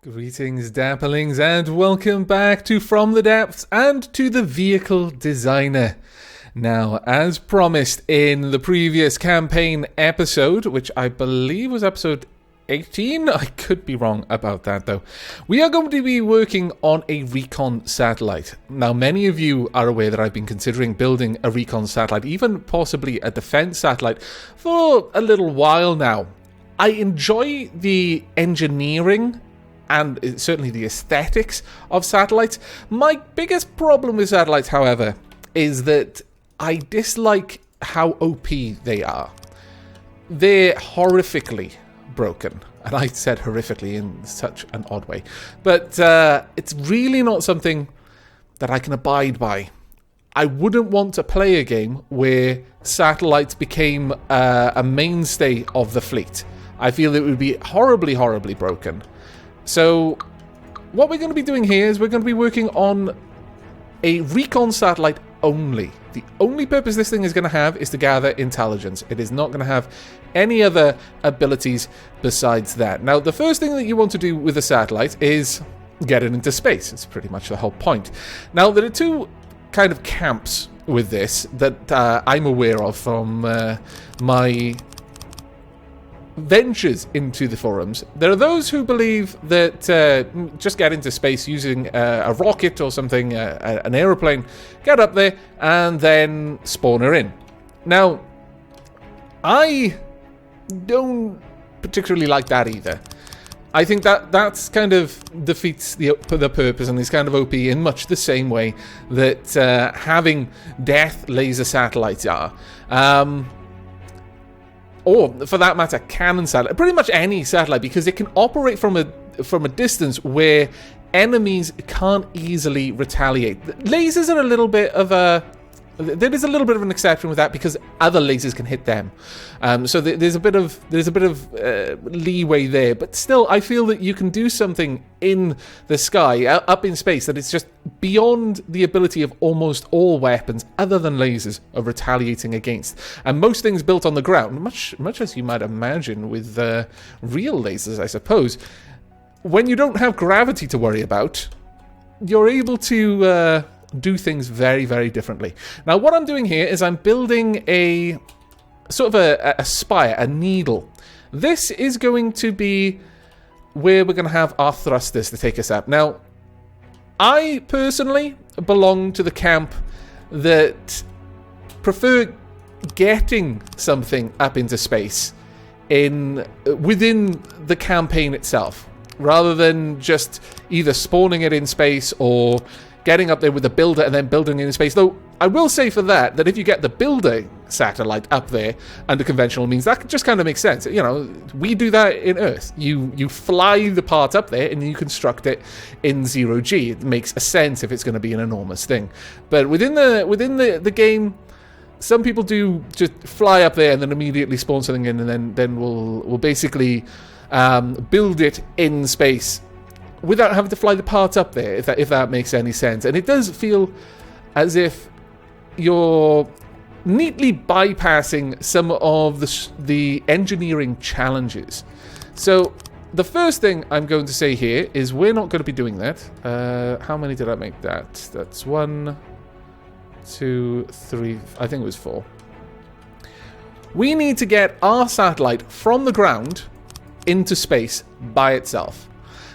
Greetings, Dapplings, and welcome back to From the Depths and to the Vehicle Designer. Now, as promised in the previous campaign episode, which I believe was episode 18, I could be wrong about that though, we are going to be working on a Recon satellite. Now, many of you are aware that I've been considering building a Recon satellite, even possibly a defense satellite, for a little while now. I enjoy the engineering and certainly the aesthetics of satellites. My biggest problem with satellites, however, is that I dislike how OP they are. They're horrifically broken. And I said horrifically in such an odd way. But it's really not something that I can abide by. I wouldn't want to play a game where satellites became a mainstay of the fleet. I feel it would be horribly, horribly broken. So, what we're going to be doing here is we're going to be working on a Recon satellite only. The only purpose this thing is going to have is to gather intelligence. It is not going to have any other abilities besides that. Now, the first thing that you want to do with a satellite is get it into space. It's pretty much the whole point. Now, there are two kind of camps with this that I'm aware of from my ventures into the forums. There are those who believe that just get into space using a rocket or something, an aeroplane, get up there and then spawn her in. Now, I don't particularly like that either. I think that's kind of defeats the purpose and is kind of OP in much the same way that having death laser satellites are. Or, for that matter, cannon satellite. Pretty much any satellite, because it can operate from a distance where enemies can't easily retaliate. Lasers are a little bit of a... There is a little bit of an exception with that because other lasers can hit them. So there's a bit of leeway there. But still, I feel that you can do something in the sky, up in space, that it's just beyond the ability of almost all weapons, other than lasers, of retaliating against. And most things built on the ground, much as you might imagine with real lasers, I suppose, when you don't have gravity to worry about, you're able to... do things very, very differently. Now, what I'm doing here is I'm building a sort of a spire, a needle. This is going to be where we're going to have our thrusters to take us up. Now, I personally belong to the camp that prefer getting something up into space within the campaign itself, rather than just either spawning it in space or getting up there with the builder and then building it in space. Though, I will say for that if you get the builder satellite up there under conventional means, that just kind of makes sense. You know, we do that in Earth. You fly the part up there and you construct it in 0G. It makes a sense if it's going to be an enormous thing. But within the game, some people do just fly up there and then immediately spawn something in, and then we'll basically build it in space without having to fly the part up there, if that makes any sense. And it does feel as if you're neatly bypassing some of the engineering challenges. So the first thing I'm going to say here is we're not going to be doing that. How many did I make that? That's 1, 2, 3, I think it was 4. We need to get our satellite from the ground into space by itself.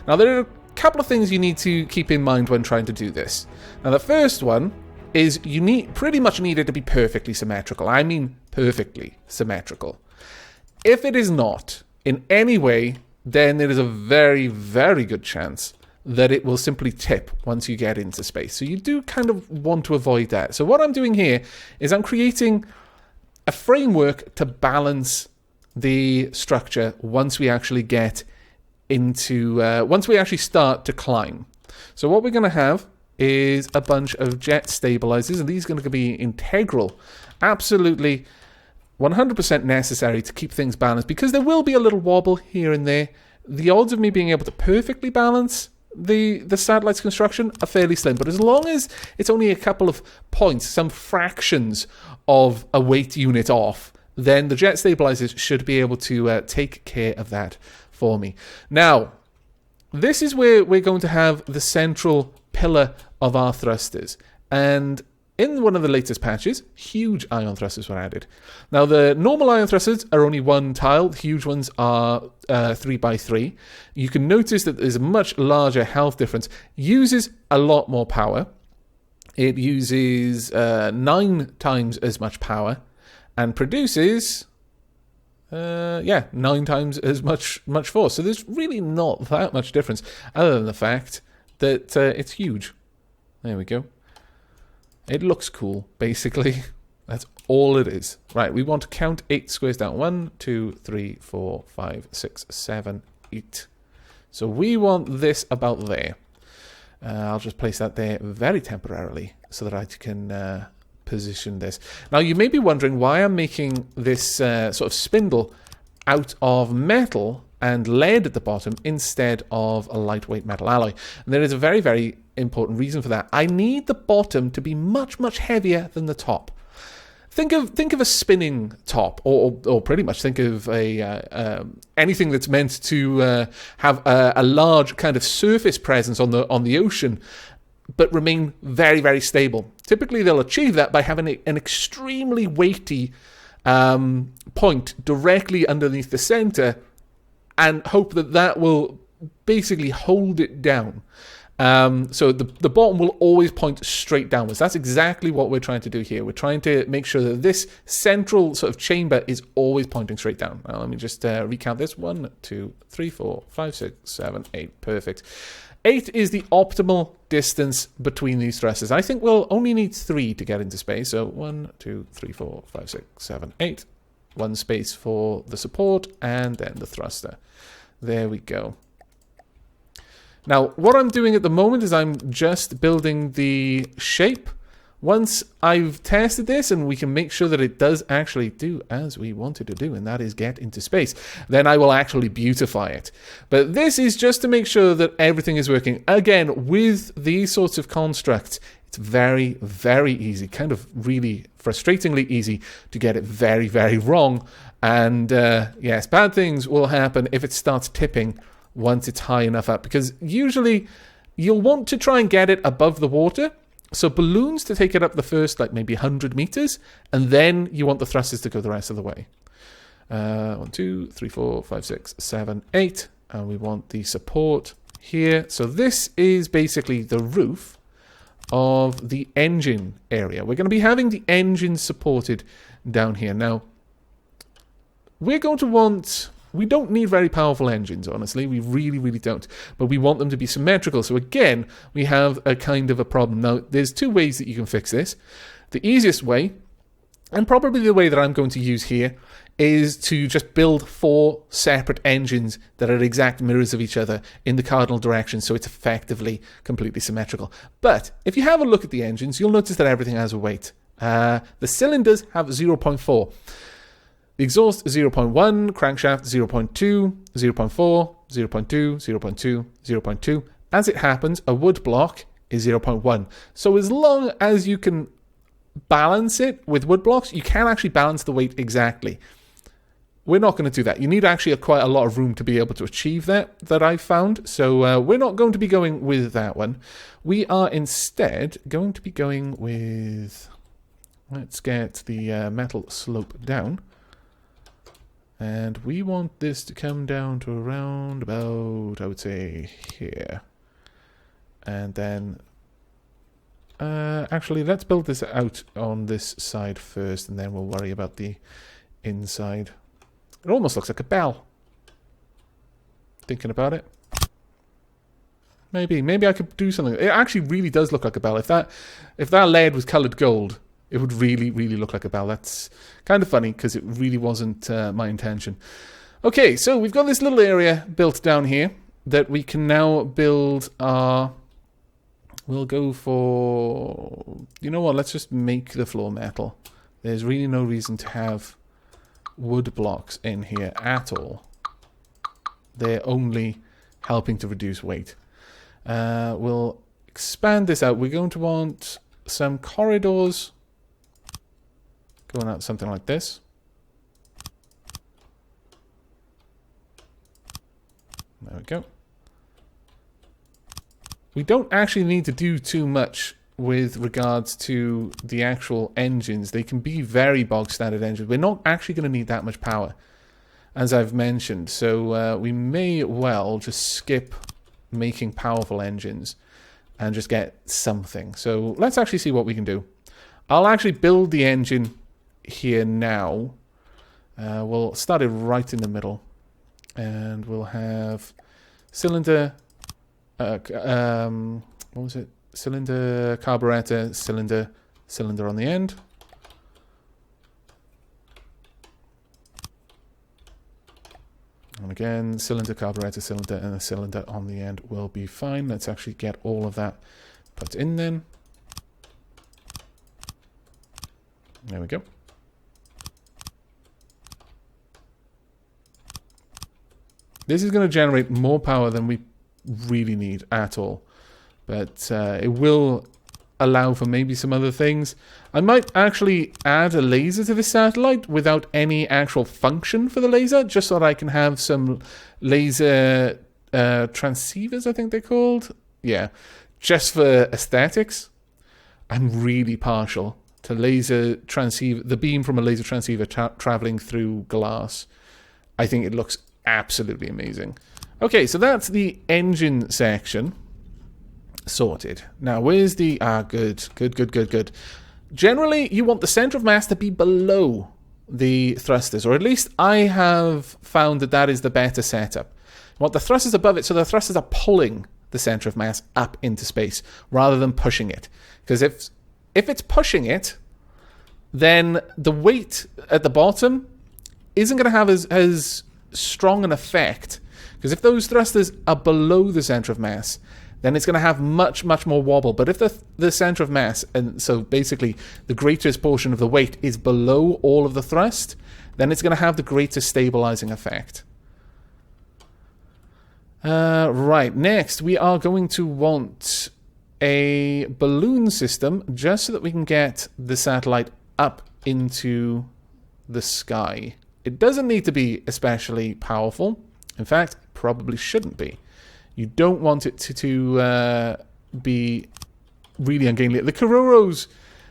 Now, there are a couple of things you need to keep in mind when trying to do this. Now, the first one is you pretty much need it to be perfectly symmetrical. I mean perfectly symmetrical. If it is not in any way, then there is a very, very good chance that it will simply tip once you get into space. So you do kind of want to avoid that. So what I'm doing here is I'm creating a framework to balance the structure once we actually get once we actually start to climb. So what we're going to have is a bunch of jet stabilizers, and these are going to be integral, absolutely 100% necessary to keep things balanced, because there will be a little wobble here and there. The odds of me being able to perfectly balance the satellite's construction are fairly slim, but as long as it's only a couple of points, some fractions of a weight unit off, then the jet stabilizers should be able to take care of that for me. Now, this is where we're going to have the central pillar of our thrusters. And in one of the latest patches, huge ion thrusters were added. Now, the normal ion thrusters are only one tile. The huge ones are 3x3. You can notice that there's a much larger health difference. Uses a lot more power. It uses 9 times as much power and produces, 9 times as much force. So there's really not that much difference, other than the fact that it's huge. There we go. It looks cool, basically. That's all it is. Right, we want to count 8 squares down. 1, 2, 3, 4, 5, 6, 7, 8. So we want this about there. I'll just place that there very temporarily so that I can position this. Now, you may be wondering why I'm making this sort of spindle out of metal and lead at the bottom instead of a lightweight metal alloy. And there is a very, very important reason for that. I need the bottom to be much, much heavier than the top. Think of a spinning top, or pretty much think of a anything that's meant to have a large kind of surface presence on the ocean, but remain very, very stable. Typically, they'll achieve that by having an extremely weighty point directly underneath the center, and hope that will basically hold it down. So the bottom will always point straight downwards. That's exactly what we're trying to do here. We're trying to make sure that this central sort of chamber is always pointing straight down. Now, let me just recount this. 1, 2, 3, 4, 5, 6, 7, 8. Perfect. 8 is the optimal distance between these thrusters. I think we'll only need 3 to get into space. So 1, 2, 3, 4, 5, 6, 7, 8. 1 space for the support and then the thruster. There we go. Now, what I'm doing at the moment is I'm just building the shape. Once I've tested this and we can make sure that it does actually do as we want it to do, and that is get into space, then I will actually beautify it. But this is just to make sure that everything is working. Again, with these sorts of constructs, it's very, very easy, kind of really frustratingly easy to get it very, very wrong. And yes, bad things will happen if it starts tipping once it's high enough up, because usually you'll want to try and get it above the water. So balloons to take it up the first, like maybe 100 meters, and then you want the thrusters to go the rest of the way. 1, 2, 3, 4, 5, 6, 7, 8. And we want the support here. So this is basically the roof of the engine area. We're going to be having the engine supported down here. Now, we're going to want... We don't need very powerful engines, honestly. We really, really don't. But we want them to be symmetrical. So again, we have a kind of a problem. Now, there's 2 ways that you can fix this. The easiest way, and probably the way that I'm going to use here, is to just build 4 separate engines that are exact mirrors of each other in the cardinal direction, so it's effectively completely symmetrical. But if you have a look at the engines, you'll notice that everything has a weight. The cylinders have 0.4. The exhaust 0.1, crankshaft 0.2, 0.4, 0.2, 0.2, 0.2. As it happens, a wood block is 0.1. So as long as you can balance it with wood blocks, you can actually balance the weight exactly. We're not going to do that. You need actually quite a lot of room to be able to achieve that I've found. So we're not going to be going with that one. We are instead going to be going with... Let's get the metal slope down. And we want this to come down to around about, I would say, here. And then, actually, let's build this out on this side first, and then we'll worry about the inside. It almost looks like a bell. Thinking about it. Maybe I could do something. It actually really does look like a bell. If that lead was coloured gold, it would really, really look like a bell. That's kind of funny because it really wasn't my intention. Okay, so we've got this little area built down here that we can now build our... We'll go for... You know what? Let's just make the floor metal. There's really no reason to have wood blocks in here at all. They're only helping to reduce weight. We'll expand this out. We're going to want some corridors... Going out something like this. There we go. we don't actually need to do too much with regards to the actual engines. They can be very bog standard engines. We're not actually going to need that much power, as I've mentioned. So we may well just skip making powerful engines and just get something. So let's actually see what we can do. I'll actually build the engine here now. We'll start it right in the middle. And we'll have cylinder, what was it? Cylinder, carburetor, cylinder, cylinder on the end. And again, cylinder, carburetor, cylinder, and a cylinder on the end will be fine. Let's actually get all of that put in then. There we go. This is going to generate more power than we really need at all. But it will allow for maybe some other things. I might actually add a laser to this satellite without any actual function for the laser, just so that I can have some laser transceivers, I think they're called. Yeah, just for aesthetics. I'm really partial to laser transceiver, the beam from a laser transceiver traveling through glass. I think it looks absolutely amazing. Okay, so that's the engine section sorted. Now, where's the... good. Generally, you want the center of mass to be below the thrusters, or at least I have found that that is the better setup. You want the thrusters above it, so the thrusters are pulling the center of mass up into space, rather than pushing it. Because if it's pushing it, then the weight at the bottom isn't going to have as strong an effect. Because if those thrusters are below the center of mass, then it's going to have much more wobble. But if the center of mass, and so basically the greatest portion of the weight is below all of the thrust, then it's going to have the greatest stabilizing effect. Right, next we are going to want a balloon system just so that we can get the satellite up into the sky. It doesn't need to be especially powerful. In fact, probably shouldn't be. You don't want it to be really ungainly. The Cororos,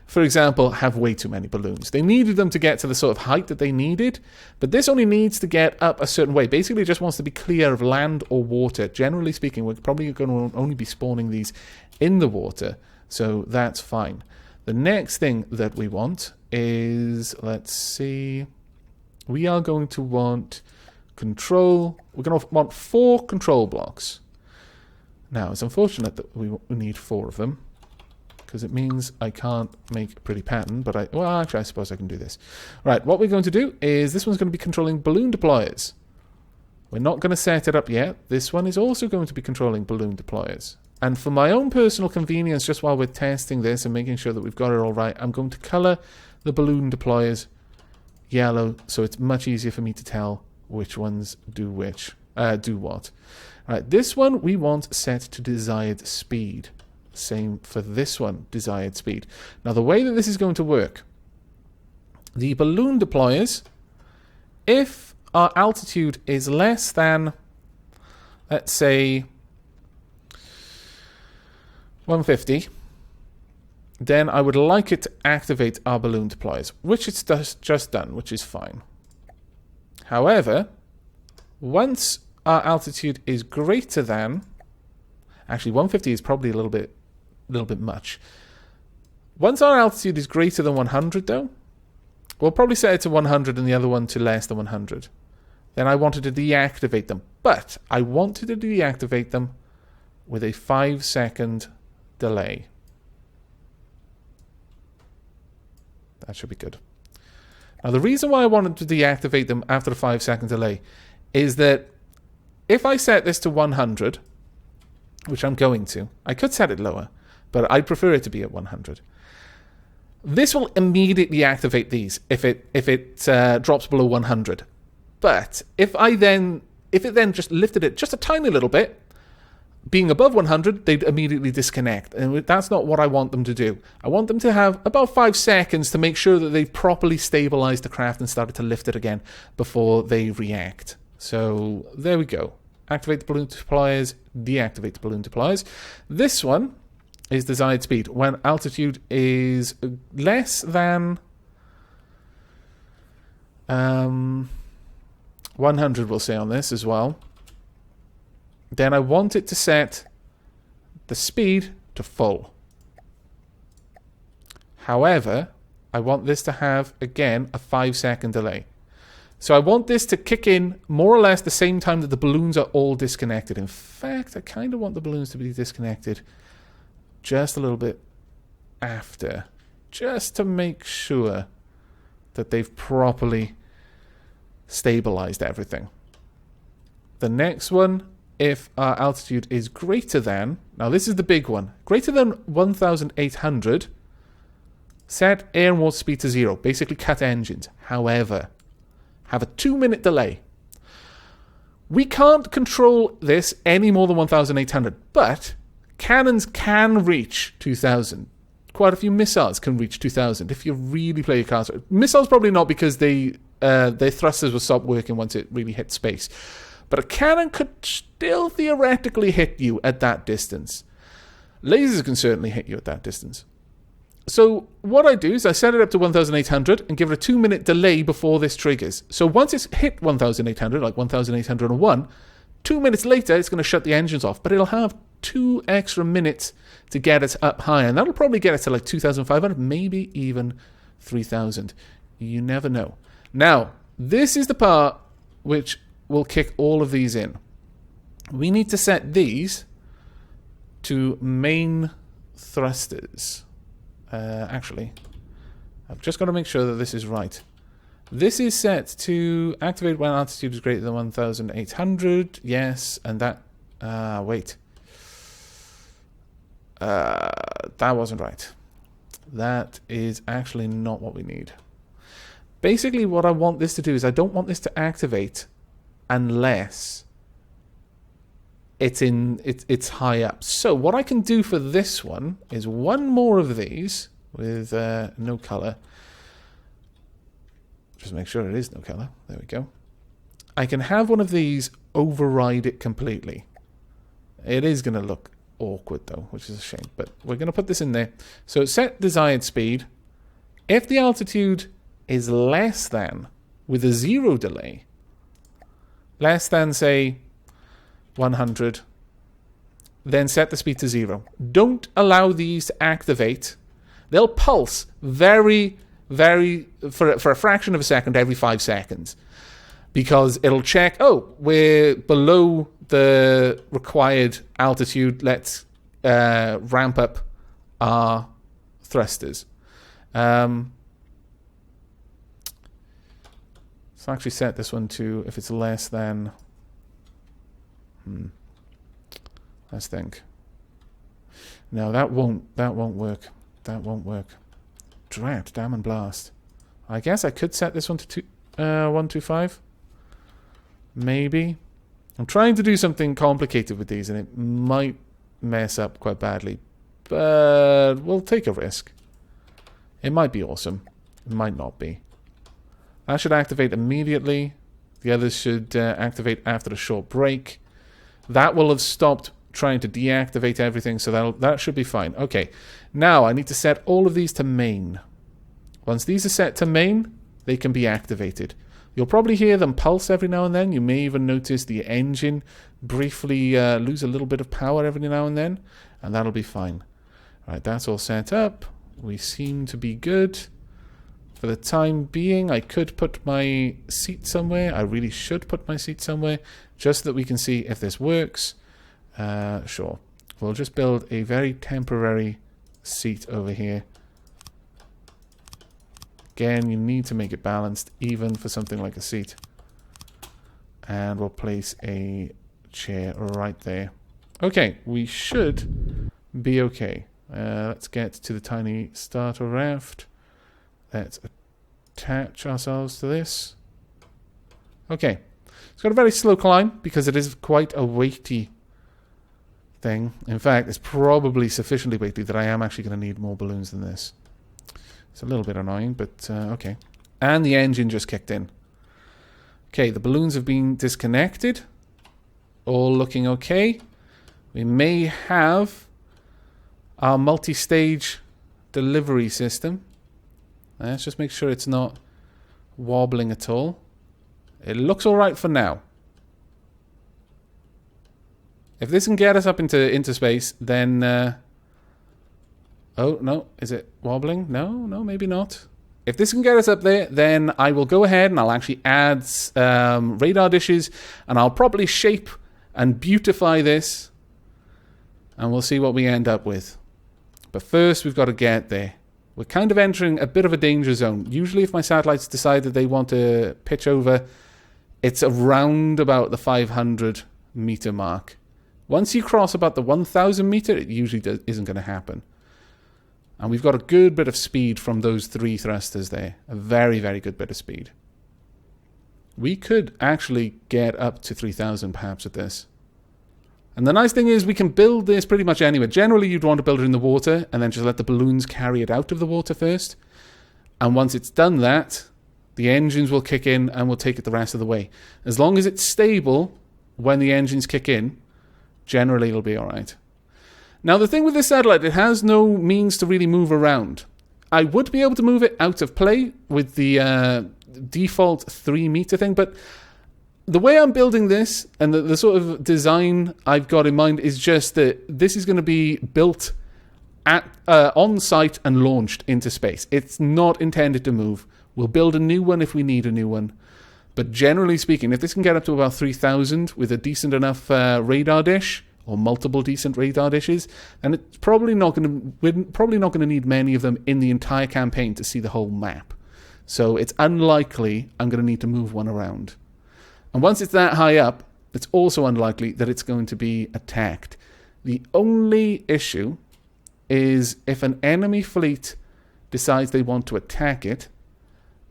for example, have way too many balloons. They needed them to get to the sort of height that they needed, but this only needs to get up a certain way. Basically, it just wants to be clear of land or water. Generally speaking, we're probably going to only be spawning these in the water, so that's fine. The next thing that we want is, let's see, we are going to want control. We're going to want 4 control blocks. Now, it's unfortunate that we need 4 of them, because it means I can't make a pretty pattern, but well, actually, I suppose I can do this. Right, what we're going to do is this one's going to be controlling balloon deployers. We're not going to set it up yet. This one is also going to be controlling balloon deployers. And for my own personal convenience, just while we're testing this and making sure that we've got it all right, I'm going to color the balloon deployers yellow, so it's much easier for me to tell which ones do what. Right, this one we want set to desired speed. Same for this one, desired speed. Now, the way that this is going to work, the balloon deployers, if our altitude is less than, let's say, 150, then I would like it to activate our balloon deployers, which it's just done, which is fine. However, once our altitude is greater than, actually 150 is probably a little bit much. Once our altitude is greater than 100 though, we'll probably set it to 100 and the other one to less than 100. Then I wanted to deactivate them, but I wanted to deactivate them with a 5-second delay. That should be good. Now, the reason why I wanted to deactivate them after the 5-second delay is that if I set this to 100, which I'm going to, I could set it lower, but I prefer it to be at 100. This will immediately activate these if it drops below 100. But if it then just lifted it just a tiny little bit, being above 100, they'd immediately disconnect. And that's not what I want them to do. I want them to have about 5 seconds to make sure that they've properly stabilized the craft and started to lift it again before they react. So there we go. activate the balloon deployers, deactivate the balloon deployers. This one is desired speed. When altitude is less than 100, we'll say on this as well. Then I want it to set the speed to full. However, I want this to have, again, a 5-second delay. So I want this to kick in more or less the same time that the balloons are all disconnected. In fact, I kind of want the balloons to be disconnected just a little bit after, just to make sure that they've properly stabilized everything. The next one, if our altitude is greater than, now this is the big one, greater than 1,800, set air and water speed to 0, basically cut engines. However, have a 2-minute delay. We can't control this any more than 1,800, but cannons can reach 2,000. Quite a few missiles can reach 2,000 if you really play your cards. Missiles probably not, because their thrusters will stop working once it really hits space. But a cannon could still theoretically hit you at that distance. Lasers can certainly hit you at that distance. So what I do is I set it up to 1,800 and give it a 2-minute delay before this triggers. So once it's hit 1,800, like 1,801, 2 minutes later it's going to shut the engines off. But it'll have 2 extra minutes to get it up higher. And that'll probably get it to like 2,500, maybe even 3,000. You never know. Now, this is the part which will kick all of these in. We need to set these to main thrusters. Actually, I've just got to make sure that this is right. This is set to activate when altitude is greater than 1,800. Yes, and that... wait. That wasn't right. That is actually not what we need. Basically, what I want this to do is I don't want this to activate unless it's high up. So what I can do for this one is one more of these with no color. Just make sure it is no color. There we go. I can have one of these override it completely. It is going to look awkward though, which is a shame, but we're going to put this in there. So set desired speed. If the altitude is less than, with a 0 delay, less than say 100, then set the speed to 0. Don't allow these to activate. They'll pulse very, very, for a fraction of a second every 5 seconds, because it'll check, oh, we're below the required altitude, let's ramp up our thrusters. So actually set this one to, if it's less than, let's think. No, that won't work. That won't work. Drat, damn and blast. I guess I could set this one to 125. Maybe. I'm trying to do something complicated with these and it might mess up quite badly. But we'll take a risk. It might be awesome. It might not be. That should activate immediately. The others should activate after a short break. That will have stopped trying to deactivate everything, so that should be fine. Okay, now I need to set all of these to main. Once these are set to main, they can be activated. You'll probably hear them pulse every now and then. You may even notice the engine briefly lose a little bit of power every now and then, and that'll be fine. All right, that's all set up. We seem to be good. For the time being, I could put my seat somewhere. I really should put my seat somewhere, just so that we can see if this works. Sure. We'll just build a very temporary seat over here. Again, you need to make it balanced, even for something like a seat. And we'll place a chair right there. Okay, we should be okay. Let's get to the tiny starter raft. Let's attach ourselves to this. Okay. It's got a very slow climb because it is quite a weighty thing. In fact, it's probably sufficiently weighty that I am actually going to need more balloons than this. It's a little bit annoying, but okay. And the engine just kicked in. Okay, the balloons have been disconnected. all looking okay. We may have our multi-stage delivery system. Let's just make sure it's not wobbling at all. It looks all right for now. If this can get us up into space, then... oh, no. Is it wobbling? No, maybe not. If this can get us up there, then I will go ahead and I'll actually add radar dishes, and I'll probably shape and beautify this, and we'll see what we end up with. But first, we've got to get there. We're kind of entering a bit of a danger zone. Usually, if my satellites decide that they want to pitch over, it's around about the 500 meter mark. Once you cross about the 1,000 meter, it usually isn't going to happen. And we've got a good bit of speed from those 3 thrusters there. A very, very good bit of speed. We could actually get up to 3,000 perhaps with this. And the nice thing is we can build this pretty much anywhere. Generally, you'd want to build it in the water and then just let the balloons carry it out of the water first. And once it's done that, the engines will kick in and we'll take it the rest of the way. As long as it's stable when the engines kick in, generally it'll be all right. Now, the thing with this satellite, it has no means to really move around. I would be able to move it out of play with the default 3 meter thing, but the way I'm building this and the sort of design I've got in mind is just that this is going to be built at on site and launched into space. It's not intended to move. We'll build a new one if we need a new one. But generally speaking, if this can get up to about 3,000 with a decent enough radar dish, or multiple decent radar dishes, and it's probably not going to, we're probably not going to need many of them in the entire campaign to see the whole map. So it's unlikely I'm going to need to move one around. And once it's that high up, it's also unlikely that it's going to be attacked. The only issue is if an enemy fleet decides they want to attack it,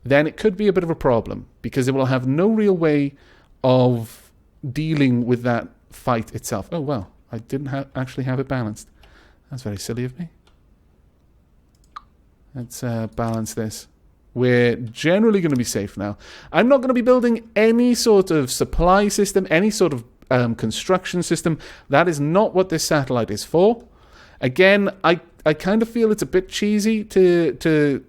then it could be a bit of a problem, because it will have no real way of dealing with that fight itself. Oh, well, I didn't actually have it balanced. That's very silly of me. Let's balance this. We're generally going to be safe now. I'm not going to be building any sort of supply system, any sort of construction system. That is not what this satellite is for. Again, I kind of feel it's a bit cheesy to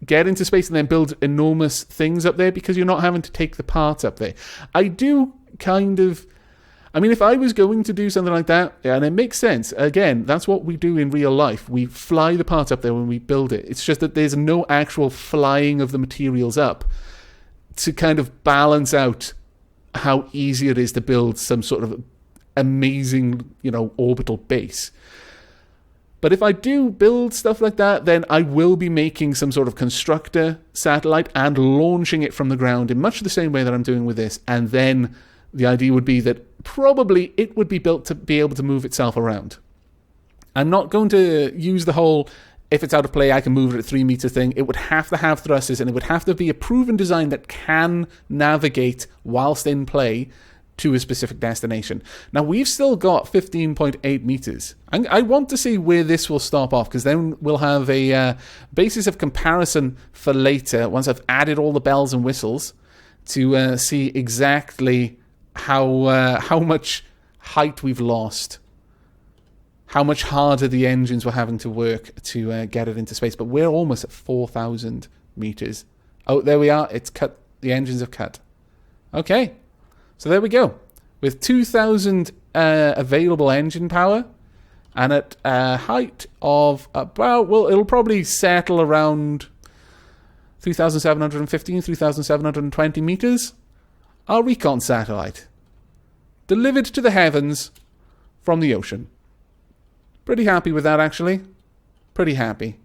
get into space and then build enormous things up there, because you're not having to take the parts up there. I do kind of... I mean, if I was going to do something like that, and it makes sense, again, that's what we do in real life. We fly the parts up there when we build it. It's just that there's no actual flying of the materials up to kind of balance out how easy it is to build some sort of amazing, orbital base. But if I do build stuff like that, then I will be making some sort of constructor satellite and launching it from the ground in much the same way that I'm doing with this. And then the idea would be that probably it would be built to be able to move itself around. I'm not going to use the whole, if it's out of play, I can move it at 3 meter thing. It would have to have thrusters, and it would have to be a proven design that can navigate whilst in play to a specific destination. Now, we've still got 15.8 meters. I want to see where this will stop off, because then we'll have a basis of comparison for later, once I've added all the bells and whistles, to see exactly how much height we've lost, how much harder the engines were having to work to get it into space. But we're almost at 4,000 meters. Oh, there we are. It's cut. The engines have cut. Okay. So there we go. With 2,000 available engine power, and at a height of about, well, it'll probably settle around 3,715, 3,720 meters. Our Recon satellite, delivered to the heavens from the ocean. Pretty happy with that, actually. Pretty happy.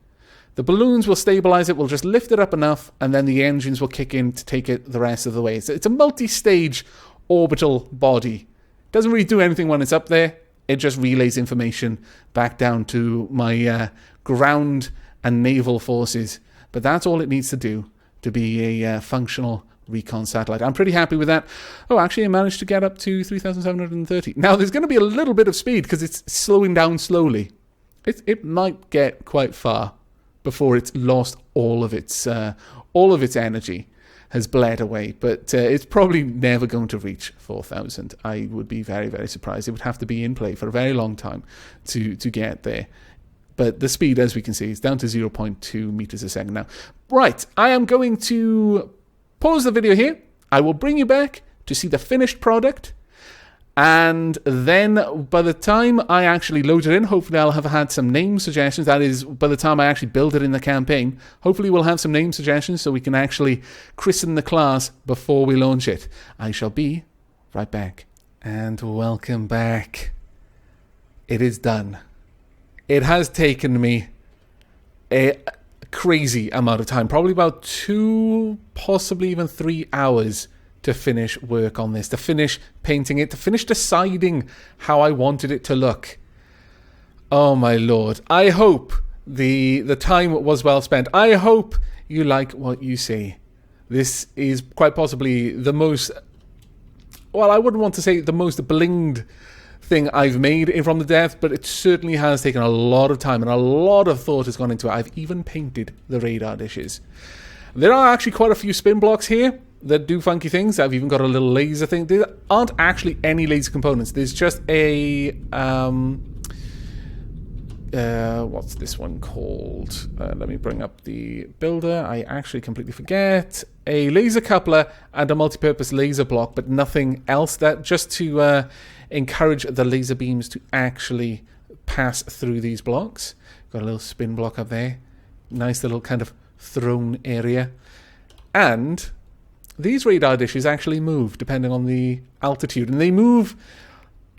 The balloons will stabilize it, we'll just lift it up enough, and then the engines will kick in to take it the rest of the way. It's a multi-stage orbital body. Doesn't really do anything when it's up there. It just relays information back down to my ground and naval forces. But that's all it needs to do to be a functional Recon satellite. I'm pretty happy with that. Oh, actually, I managed to get up to 3,730. Now, there's going to be a little bit of speed because it's slowing down slowly. It might get quite far before it's lost all of its energy. has bled away. But it's probably never going to reach 4,000. I would be very, very surprised. It would have to be in play for a very long time to get there. But the speed, as we can see, is down to 0.2 meters a second now. Right, I am going to pause the video here. I will bring you back to see the finished product. And then by the time I actually load it in, hopefully I'll have had some name suggestions. That is, by the time I actually build it in the campaign, hopefully we'll have some name suggestions so we can actually christen the class before we launch it. I shall be right back. And welcome back. It is done. It has taken me a crazy amount of time, probably about 2, possibly even 3 hours to finish work on this, to finish painting it, to finish deciding how I wanted it to look. Oh my lord. I hope the time was well spent. I hope you like what you see. This is quite possibly the most, well, I wouldn't want to say the most blinged thing I've made in From the Depths, but it certainly has taken a lot of time and a lot of thought has gone into it. I've even painted the radar dishes. There are actually quite a few spin blocks here that do funky things. I've even got a little laser thing. There aren't actually any laser components. There's just a what's this one called? Let me bring up the builder. I actually completely forget. A laser coupler and a multi-purpose laser block, but nothing else. That just to encourage the laser beams to actually pass through these blocks. Got a little spin block up there. Nice little kind of throne area. And these radar dishes actually move depending on the altitude, and they move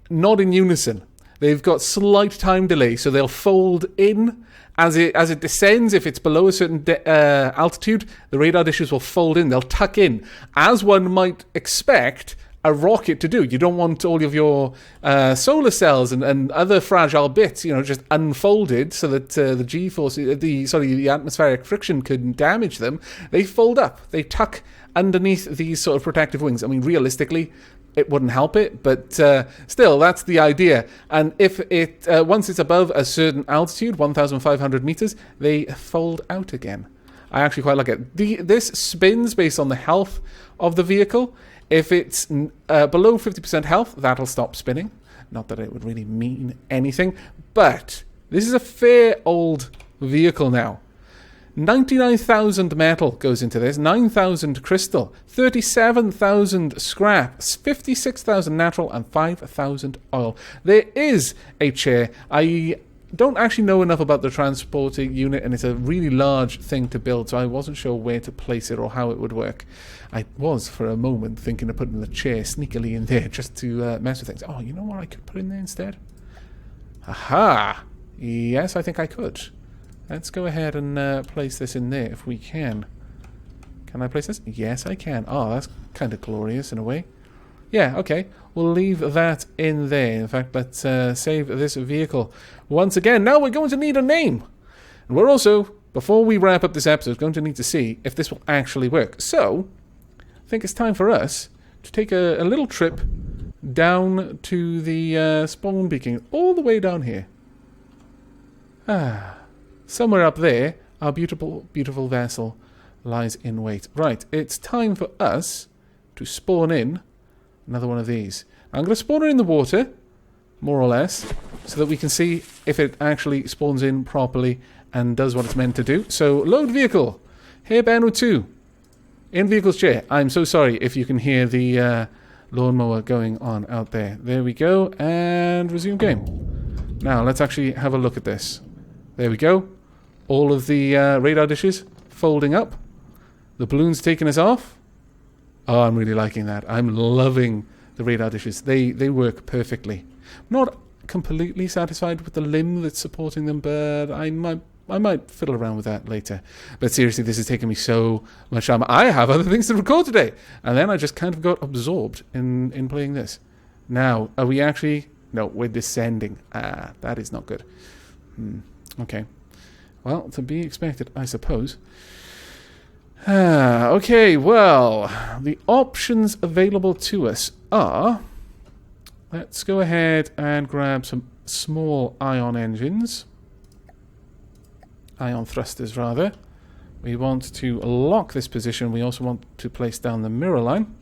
not in unison. They've got slight time delay, so they'll fold in as it descends. If it's below a certain altitude, the radar dishes will fold in. They'll tuck in, as one might expect a rocket to do. You don't want all of your solar cells and other fragile bits, just unfolded so that the G-force, the atmospheric friction could damage them. They fold up. They tuck underneath these sort of protective wings. I mean, realistically, it wouldn't help it, but still, that's the idea. And if it once it's above a certain altitude, 1,500 meters, they fold out again. I actually quite like it. This spins based on the health of the vehicle. If it's below 50% health, that'll stop spinning. Not that it would really mean anything, but this is a fair old vehicle now. 99,000 metal goes into this, 9,000 crystal, 37,000 scrap, 56,000 natural, and 5,000 oil. There is a chair. I don't actually know enough about the transporting unit, and it's a really large thing to build, so I wasn't sure where to place it or how it would work. I was, for a moment, thinking of putting the chair sneakily in there just to mess with things. Oh, you know what I could put in there instead? Aha! Yes, I think I could. Let's go ahead and place this in there if we can. Can I place this? Yes, I can. Oh, that's kind of glorious in a way. Yeah, okay. We'll leave that in there. In fact, let's save this vehicle once again. Now we're going to need a name. And we're also, before we wrap up this episode, going to need to see if this will actually work. So, I think it's time for us to take a little trip down to the spawn beacon, all the way down here. Somewhere up there, our beautiful, beautiful vessel lies in wait. Right, it's time for us to spawn in another one of these. I'm going to spawn it in the water, more or less, so that we can see if it actually spawns in properly and does what it's meant to do. So, load vehicle. Here, Banu 2. In vehicle's chair. I'm so sorry if you can hear the lawnmower going on out there. There we go, and resume game. Now, let's actually have a look at this. There we go. All of the radar dishes folding up. The balloon's taking us off. Oh, I'm really liking that. I'm loving the radar dishes. They work perfectly. Not completely satisfied with the limb that's supporting them, but I might fiddle around with that later. But seriously, this is taking me so much time. I have other things to record today. And then I just kind of got absorbed in playing this. Now, are we actually... No, we're descending. That is not good. Okay. Well, to be expected, I suppose. Okay, well, the options available to us are... Let's go ahead and grab some small ion engines. Ion thrusters, rather. We want to lock this position. We also want to place down the mirror line.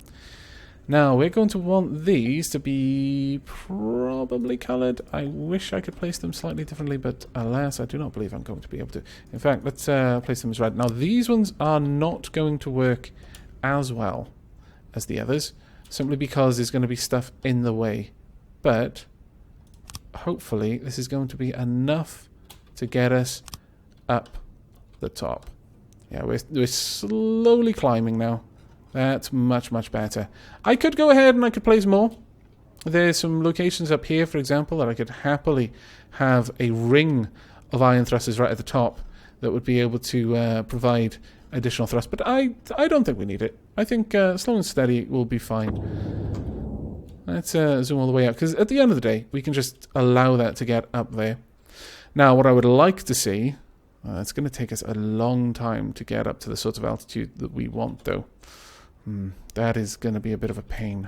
Now, we're going to want these to be probably colored. I wish I could place them slightly differently, but alas, I do not believe I'm going to be able to. In fact, let's place them as red. Now, these ones are not going to work as well as the others, simply because there's going to be stuff in the way. But hopefully, this is going to be enough to get us up the top. Yeah, we're slowly climbing now. That's much, much better. I could go ahead and I could place more. There's some locations up here, for example, that I could happily have a ring of iron thrusters right at the top that would be able to provide additional thrust. But I don't think we need it. I think slow and steady will be fine. Let's zoom all the way out, because at the end of the day, we can just allow that to get up there. Now, what I would like to see... it's going to take us a long time to get up to the sort of altitude that we want, though. That is going to be a bit of a pain.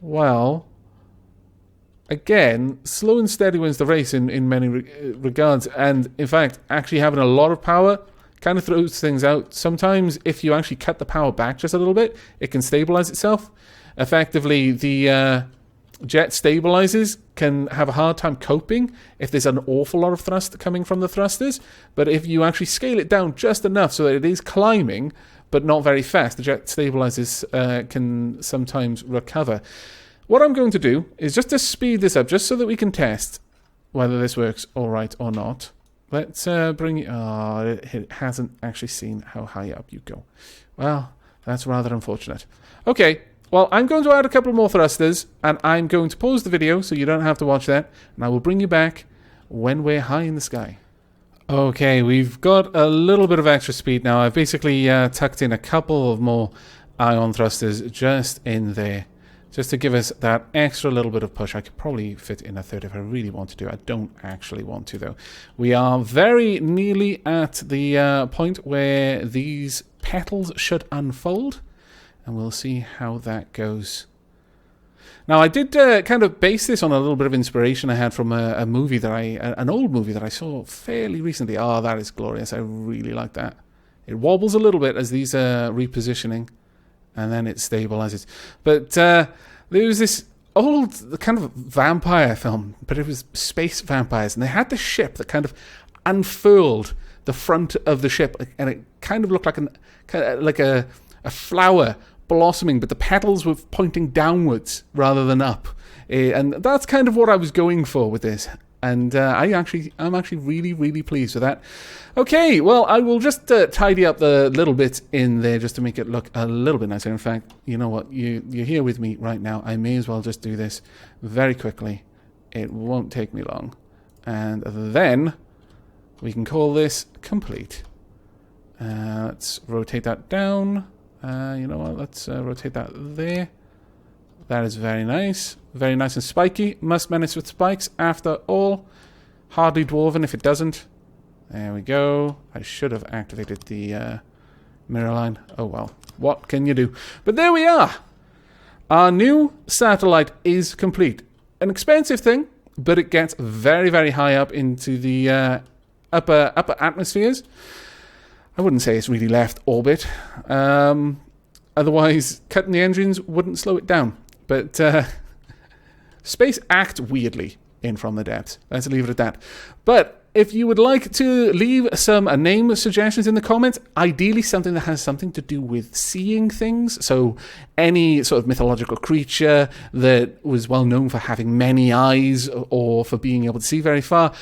Well, again, slow and steady wins the race in many regards. And, in fact, actually having a lot of power kind of throws things out. Sometimes, if you actually cut the power back just a little bit, it can stabilize itself. Effectively, the... jet stabilizers can have a hard time coping if there's an awful lot of thrust coming from the thrusters, but if you actually scale it down just enough so that it is climbing but not very fast, the jet stabilizers can sometimes recover. What I'm going to do is just to speed this up, just so that we can test whether this works all right or not. Let's bring it... Oh, it hasn't actually seen how high up you go. Well, that's rather unfortunate. Okay. Well, I'm going to add a couple more thrusters, and I'm going to pause the video so you don't have to watch that, and I will bring you back when we're high in the sky. Okay, we've got a little bit of extra speed now. I've basically tucked in a couple of more ion thrusters just in there, just to give us that extra little bit of push. I could probably fit in a third if I really want to do. I don't actually want to, though. We are very nearly at the point where these petals should unfold. And we'll see how that goes. Now, I did kind of base this on a little bit of inspiration I had from a movie that an old movie that I saw fairly recently. Oh, that is glorious. I really like that. It wobbles a little bit as these are repositioning, and then it stabilizes. But there was this old kind of vampire film, but it was space vampires, and they had this ship that kind of unfurled the front of the ship, and it kind of looked like a flower blossoming, but the petals were pointing downwards rather than up. And that's kind of what I was going for with this. And I'm actually really, really pleased with that. Okay, well, I will just tidy up the little bits in there just to make it look a little bit nicer. In fact, you know what? You're here with me right now. I may as well just do this very quickly. It won't take me long. And then we can call this complete. Let's rotate that down. You know what, let's rotate that there. That is very nice. Very nice and spiky. Must manage with spikes after all. Hardly dwarven if it doesn't. There we go. I should have activated the mirror line. Oh well, what can you do? But there we are. Our new satellite is complete. An expensive thing, but it gets very, very high up into the upper atmospheres. I wouldn't say it's really left orbit. Otherwise, cutting the engines wouldn't slow it down. But space act weirdly in from the depths. Let's leave it at that. But if you would like to leave some name suggestions in the comments, ideally something that has something to do with seeing things. So any sort of mythological creature that was well known for having many eyes or for being able to see very far.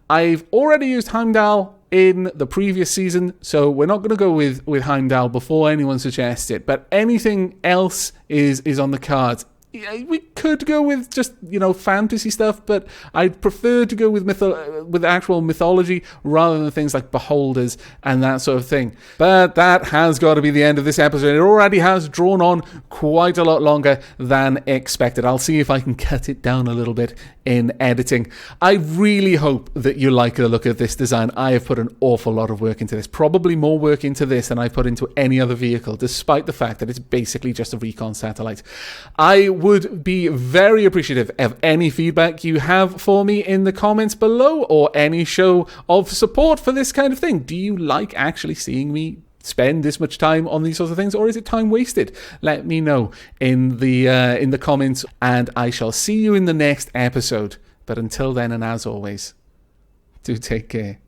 I've already used Heimdall in the previous season, so we're not going to go with Heimdall before anyone suggests it, but anything else is on the cards. We could go with just, fantasy stuff, but I'd prefer to go with actual mythology rather than things like beholders and that sort of thing. But that has got to be the end of this episode. It already has drawn on quite a lot longer than expected. I'll see if I can cut it down a little bit in editing. I really hope that you like the look of this design. I have put an awful lot of work into this, probably more work into this than I've put into any other vehicle, despite the fact that it's basically just a Recon satellite. I would be very appreciative of any feedback you have for me in the comments below, or any show of support for this kind of thing. Do you like actually seeing me spend this much time on these sorts of things, or is it time wasted? Let me know in the comments, and I shall see you in the next episode. But until then, and as always, do take care.